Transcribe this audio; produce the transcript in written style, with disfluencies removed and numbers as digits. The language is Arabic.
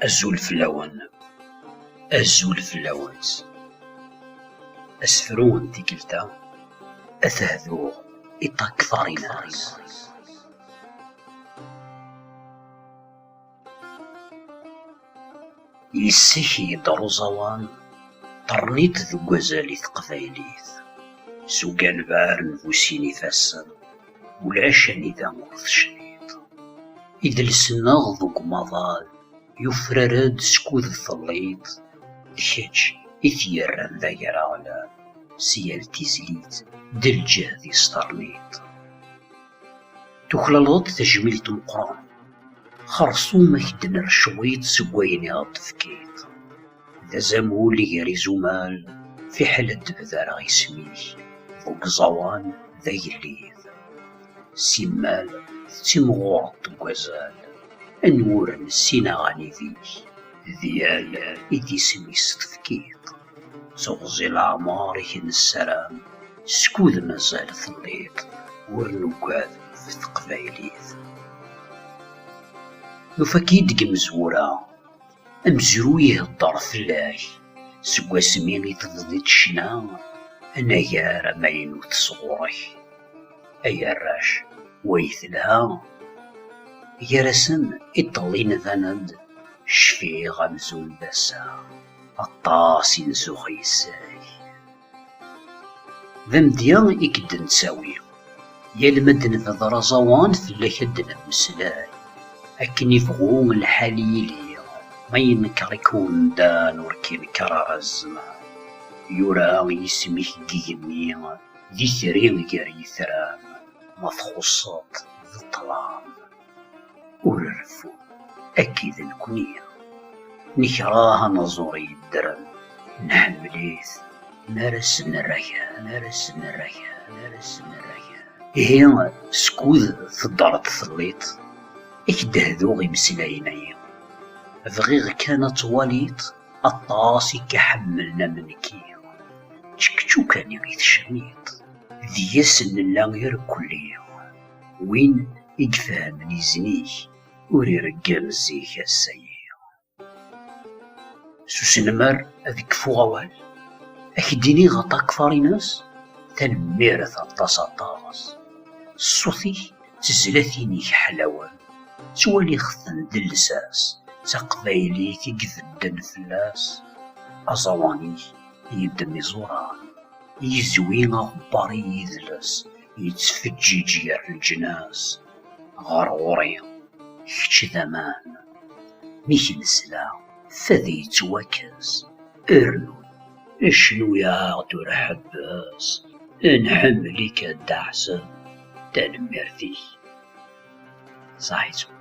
أزول فلاون أزول فلاونت أسفرون تيكلتا أثهذو إطا كثر ناس. يسيكي يدرو زوان طرنيت ذو غزالي تقبايليت سوكان بار نفوسيني فاسن والعشاني ذا مرض شنيط إذا السناغ ذوك مضال يفررد سكوذ الثليط الحج إثيران ذا يراغلا سيال تيزليت دلجاذي ستارنيط تخلالات تجميل تمقران خرصومك دنر شويت سقويني غطفكيت ذا زمولي غيري زمال في حالة دبذار غيسميه ذوك زوان ذا يليذ سمال تمغوط تقوزال أنور نسينا غاني فيه ذيال إدي سميس تفكيت زغزي العمار كن السلام سكوذ مازال ثليط ورنوكاذ في تقبايليث نفاكيد قمزورا أمزرويه الدار فلاح سوا سميني تضدي تشنا أنا يا رماينو تصغوري أيا الراش ويثلها يا رسم إطلين ذاند شفي غمزو البسا الطاسي نسوخي الساي ذا مديان إكد نساوي يا المدن ذا ضرزوان فلاك الدنا مسلاي أكن يفغون الحليلي ما ينكر يكون دان وركين كرار الزمان يورا يسميه قيمي ذي ثرين قاري ثرام ما تخصات ذي الظلام وررفو أكيد الكنية نكراها نزوري الدرم نحمليث نرسن الريان نرسن الريان نرسن الريان هي سكوذ في الدار تثليط إكده ذوغي مسلاينايا بغيغ كانت وليط الطاسي كحملنا منكي تشكتشو كان يغيث شميط ذي يسن اللانغير كلية وين يقفهمني زنيه وري رقام الزيكا السيئة سوسنمر أذيك فوغوال أكديني غطا كفاري ناس تنميرث الطاس الصوثي تزلثيني حلاوان سوالي خثن دلساس تقبايلي تيقفدن فلاس أزواني يدمي زوران يزوين غباري يذلس يتفجيج يا الجناس غرغوري كتش ذمان ميش نسلا فذي يتوكز ارنون اشنو يا غدور حباس نحملك الدعسة تنمير فيه صحيح.